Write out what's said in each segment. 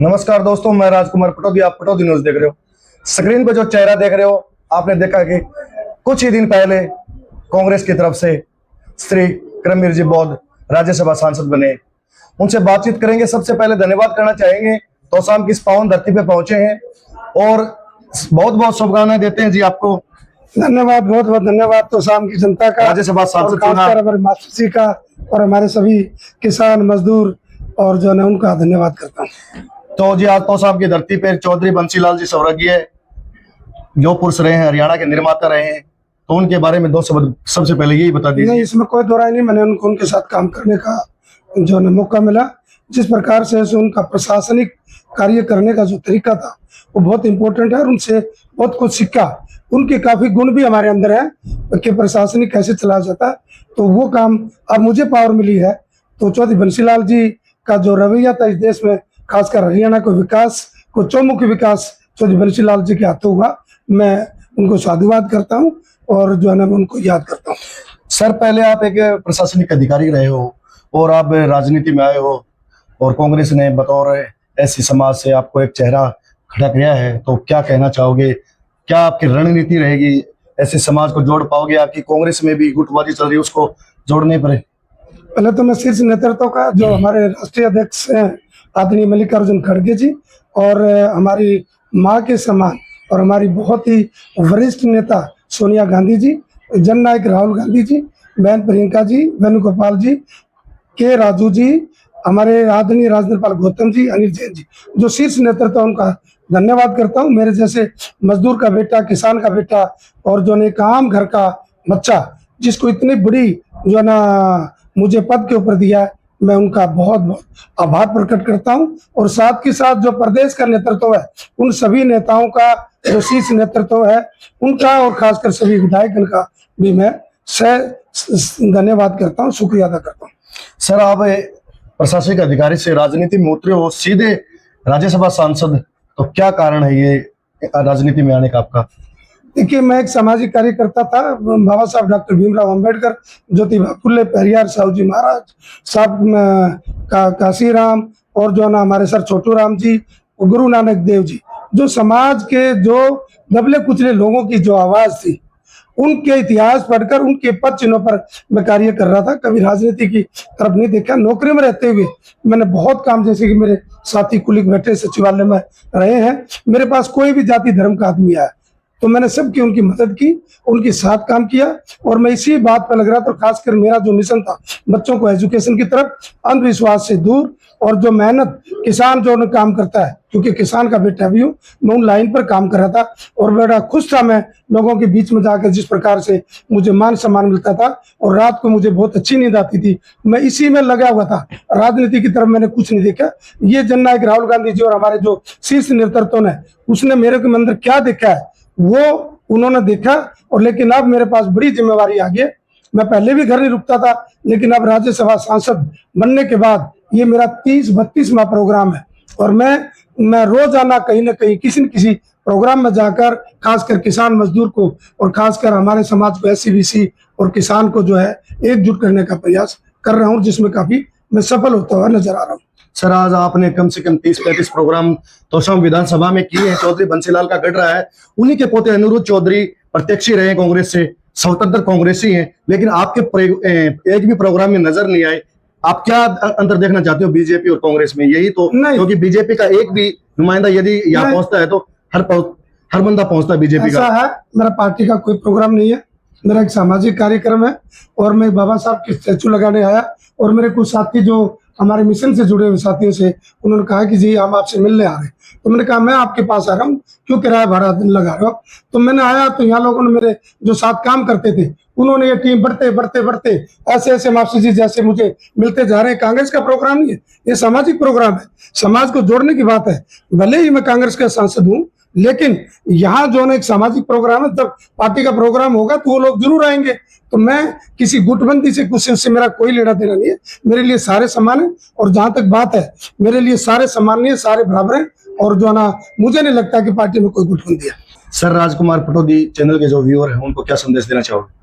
नमस्कार दोस्तों, मैं राजकुमार पटौदी। आप पटौदी न्यूज देख रहे हो। स्क्रीन पर जो चेहरा देख रहे हो, आपने देखा कि कुछ ही दिन पहले कांग्रेस की तरफ से श्री करमवीर जी बौद्ध राज्यसभा सांसद बने। उनसे बातचीत करेंगे। सबसे पहले धन्यवाद करना चाहेंगे, तोशाम की इस पावन धरती पे पहुंचे हैं और बहुत बहुत शुभकामनाएं देते हैं जी आपको। धन्यवाद, बहुत बहुत धन्यवाद तोशाम की जनता का, राज्यसभा सांसद और खासकर हमारे मास्टर जी का और हमारे सभी किसान मजदूर और जो है उनका धन्यवाद करता हूँ। तो जी आज तोशाम की धरती पे चौधरी बंसीलाल जी स्वर्गीय जो पुरुष रहे हैं, हरियाणा के निर्माता रहे हैं, तो उनके बारे में दो शब्द सबसे पहले यही बता दीजिए। नहीं, इसमें कोई दो राय नहीं। मैंने उनके साथ काम करने का जो है मौका मिला। जिस प्रकार से उनका प्रशासनिक कार्य करने का जो तरीका था वो बहुत इम्पोर्टेंट है और उनसे बहुत कुछ सीखा। उनके काफी गुण भी हमारे अंदर है कि प्रशासनिक कैसे चलाया जाता है, तो वो काम अब मुझे पावर मिली है। तो चौधरी बंसीलाल जी का जो रवैया था इस देश में, खासकर हरियाणा को विकास को चौमुखी विकास चौधरी बंसीलाल जी के हाथों हुआ। मैं उनको साधुवाद करता हूँ और जो है ना उनको याद करता हूँ। सर, पहले आप एक प्रशासनिक अधिकारी रहे हो और आप राजनीति में आए हो और कांग्रेस ने बतौर ऐसी समाज से आपको एक चेहरा खड़ा किया है, तो क्या कहना चाहोगे? क्या आपकी रणनीति रहेगी? ऐसे समाज को जोड़ पाओगे? आपकी कांग्रेस में भी गुटबाजी चल रही है, उसको जोड़ने पर। पहले तो मैं शीर्ष नेतृत्व का जो हमारे राष्ट्रीय अध्यक्ष हैं आदरणीय मल्लिकार्जुन खड़गे जी, और हमारी माँ के समान और हमारी बहुत ही वरिष्ठ नेता सोनिया गांधी जी, जननायक राहुल गांधी जी, बहन प्रियंका जी, वेणुगोपाल जी, के राजू जी, हमारे आदरणीय राजनेपाल गौतम जी, अनिल जैन जी, जो शीर्ष नेतृत्व, उनका धन्यवाद करता हूँ। मेरे जैसे मजदूर का बेटा, किसान का बेटा और जो एक आम घर का बच्चा जिसको इतनी बड़ी जो है ना मुझे पद के ऊपर दिया है, मैं उनका बहुत बहुत आभार प्रकट करता हूं। और साथ के साथ जो प्रदेश का नेतृत्व है, उन सभी नेताओं का जो शीर्ष नेतृत्व है उनका, और खासकर सभी विधायकगण का भी मैं धन्यवाद करता हूं, शुक्रिया अदा करता हूं। सर, आप प्रशासनिक अधिकारी से राजनीति में उतरे हो, सीधे राज्यसभा सांसद, तो क्या कारण है ये राजनीति में आने का आपका? देखिए, मैं एक सामाजिक कार्यकर्ता था। बाबा साहब डॉक्टर भीमराव अंबेडकर, ज्योतिबा फुले, पेरियार साहू जी महाराज साहब, काशीराम, और जो ना हमारे सर छोटू राम जी, गुरु नानक देव जी, जो समाज के जो दबले कुचले लोगों की जो आवाज थी, उनके इतिहास पढ़कर उनके पद चिन्हों पर मैं कार्य कर रहा था। कभी राजनीति की तरफ नहीं देखा। नौकरी में रहते हुए मैंने बहुत काम, जैसे कि मेरे साथी कुलिक बैठे सचिवालय में रहे हैं, मेरे पास कोई भी जाति धर्म का आदमी आया तो मैंने सबकी उनकी मदद की, उनके साथ काम किया। और मैं इसी बात पर लग रहा था, खासकर मेरा जो मिशन था बच्चों को एजुकेशन की तरफ, अंधविश्वास से दूर, और जो मेहनत किसान जो काम करता है, क्योंकि किसान का बेटा भी हूँ, मैं उन लाइन पर काम कर रहा था। और बड़ा खुश था मैं लोगों के बीच में जाकर, जिस प्रकार से मुझे मान सम्मान मिलता था और रात को मुझे बहुत अच्छी नींद आती थी। मैं इसी में लगा हुआ था, राजनीति की तरफ मैंने कुछ नहीं देखा। ये जननायक राहुल गांधी जी और हमारे जो शीर्ष नेतृत्व ने, उसने मेरे के अंदर क्या देखा है वो उन्होंने देखा। और लेकिन अब मेरे पास बड़ी जिम्मेवारी आ गई। मैं पहले भी घर नहीं रुकता था, लेकिन अब राज्यसभा सांसद बनने के बाद ये मेरा 30-32वां प्रोग्राम है। और मैं रोजाना कहीं ना कहीं किसी न किसी प्रोग्राम में जाकर, खासकर किसान मजदूर को और खासकर हमारे समाज को, SC-BC और किसान को जो है एकजुट करने का प्रयास कर रहा हूँ, जिसमें काफी मैं सफल होता हुआ नजर आ रहा हूँ। सर, आज आपने कम से कम 30-35 प्रोग्राम तोशाम विधानसभा में किए हैं। चौधरी बंसीलाल का गढ़ रहा है, उन्हीं के पोते अनिरुद्ध चौधरी प्रत्याशी रहे कांग्रेस से, स्वतंत्र कांग्रेसी हैं, लेकिन आपके एक भी प्रोग्राम में नजर नहीं आए। आप क्या अंतर देखना चाहते हो बीजेपी और कांग्रेस में? यही तो, क्योंकि बीजेपी का एक भी नुमाइंदा यदि यहाँ पहुंचता है तो हर बंदा पहुंचता है बीजेपी का। ऐसा है, मेरा पार्टी का कोई प्रोग्राम नहीं है, मेरा एक सामाजिक कार्यक्रम है। और मैं बाबा साहब की स्टैचू लगाने आया, और मेरे कुछ साथी जो हमारे मिशन से जुड़े हुए साथियों से, उन्होंने कहा कि जी हम आपसे मिलने आ रहे हैं। तो मैंने कहा मैं आपके पास आ रहा हूँ, क्यों किराया भाड़ा लगा रहे हो? तो मैंने आया तो यहाँ लोगों ने, मेरे जो साथ काम करते थे, उन्होंने ये टीम बढ़ते बढ़ते बढ़ते ऐसे ऐसे मास्टर जी जैसे मुझे मिलते जा रहे हैं। कांग्रेस का प्रोग्राम नहीं है, ये सामाजिक प्रोग्राम है, समाज को जोड़ने की बात है। भले ही मैं कांग्रेस का सांसद हूँ, लेकिन यहाँ जो है एक सामाजिक प्रोग्राम है। जब पार्टी का प्रोग्राम होगा तो वो लोग जरूर आएंगे। तो मैं किसी गुटबंदी से, कुछ से मेरा कोई लेना देना नहीं है। मेरे लिए सारे समान है, और जहां तक बात है, मेरे लिए सारे समान नहीं है, सारे बराबर हैं। और जो ना, मुझे नहीं लगता कि पार्टी में कोई गुटबंदी है। सर, राजकुमार पटौदी चैनल के जो व्यूअर हैं उनको क्या संदेश देना चाहोगे?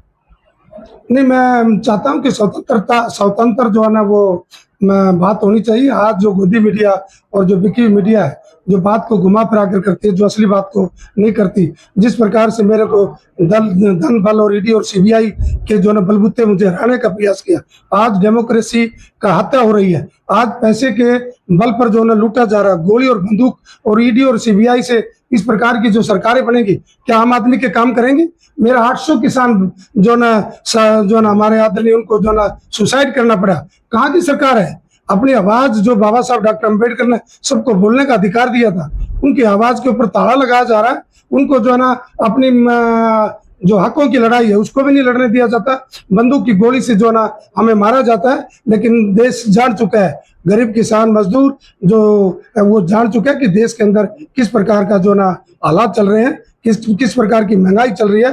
नहीं, मैं चाहता हूँ कि स्वतंत्र जो है ना वो बात होनी चाहिए। आज जो गोदी मीडिया और जो बिकी हुई मीडिया है, जो बात को घुमा फिरा कर करती है, जो असली बात को नहीं करती, जिस प्रकार से मेरे को धन बल और ईडी और सीबीआई के जो है ना बलबूते मुझे हराने का प्रयास किया, आज डेमोक्रेसी का हत्या हो रही है, आज पैसे के बल पर जो है ना लूटा जा रहा है, गोली और बंदूक और ईडी और सीबीआई से इस प्रकार की जो सरकारें बनेंगी, क्या आम आदमी के काम करेंगे? मेरा 800 किसान जो ना हमारे आदरणीय उनको जो ना सुसाइड करना पड़ा, कहाँ की सरकार है? अपनी आवाज जो बाबा साहब डॉक्टर अम्बेडकर ने सबको बोलने का अधिकार दिया था, उनकी आवाज के ऊपर ताला लगाया जा रहा है। उनको जो है ना अपनी जो हकों की लड़ाई है उसको भी नहीं लड़ने दिया जाता, बंदूक की गोली से जो ना हमें मारा जाता है। लेकिन देश जान चुका है, गरीब किसान मजदूर जो वो जान चुका है कि देश के अंदर किस प्रकार का जो ना हालात चल रहे हैं, किस प्रकार की महंगाई चल रही है,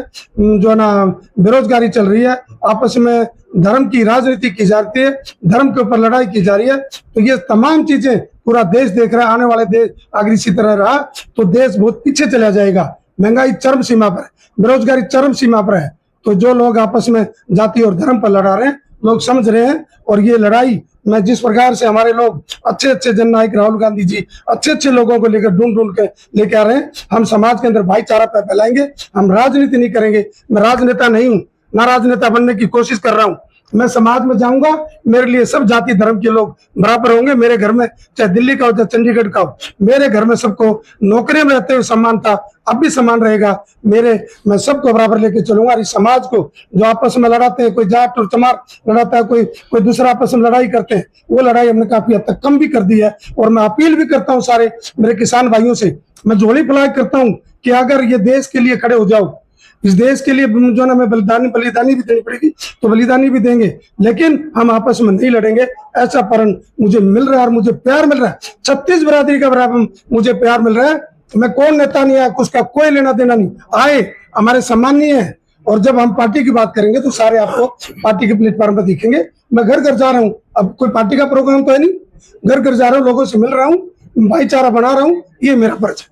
जो ना बेरोजगारी चल रही है, आपस में धर्म की राजनीति की जाती है, धर्म के ऊपर लड़ाई की जा रही है। तो ये तमाम चीजें पूरा देश देख रहा है। आने वाले देश अगर इसी तरह रहा तो देश बहुत पीछे चला जाएगा। महंगाई चरम सीमा पर है, बेरोजगारी चरम सीमा पर है। तो जो लोग आपस में जाति और धर्म पर लड़ा रहे हैं, लोग समझ रहे हैं। और ये लड़ाई मैं जिस प्रकार से हमारे लोग अच्छे अच्छे जननायक राहुल गांधी जी अच्छे अच्छे लोगों को लेकर ढूंढ के लेके आ रहे हैं, हम समाज के अंदर भाईचारा फैलाएंगे। हम राजनीति नहीं करेंगे। मैं राजनेता नहीं हूँ, ना राजनेता बनने की कोशिश कर रहा हूँ। मैं समाज में जाऊंगा, मेरे लिए सब जाति धर्म के लोग बराबर होंगे। मेरे घर में चाहे दिल्ली का हो चाहे चंडीगढ़ का हो, मेरे घर में सबको नौकरी में रहते हुए सम्मान था, अब भी सम्मान रहेगा। मैं सबको बराबर लेके चलूंगा। इस समाज को जो आपस में लड़ाते हैं, कोई जाट और चमार लड़ाता है, कोई दूसरा आपस में लड़ाई करते हैं, वो लड़ाई हमने काफी हद तक कम भी कर दी है। और मैं अपील भी करता हूँ सारे मेरे किसान भाइयों से, मैं झोली फैला करता हूँ कि अगर ये देश के लिए खड़े हो जाओ, इस देश के लिए जो ना मैं बलिदानी भी देनी पड़ेगी तो बलिदानी भी देंगे, लेकिन हम आपस में नहीं लड़ेंगे। ऐसा परण मुझे मिल रहा है और मुझे प्यार मिल रहा है। 36 बिरादरी का बराबर मुझे प्यार मिल रहा है। मैं कौन नेता नहीं है, उसका कोई लेना देना नहीं, आए हमारे सम्मानीय है। और जब हम पार्टी की बात करेंगे तो सारे आपको पार्टी के प्लेटफॉर्म पर दिखेंगे। मैं घर घर जा रहा हूँ, अब कोई पार्टी का प्रोग्राम तो है नहीं, घर घर जा रहा हूँ, लोगों से मिल रहा हूँ, भाईचारा बना रहा हूँ, ये मेरा फर्ज है।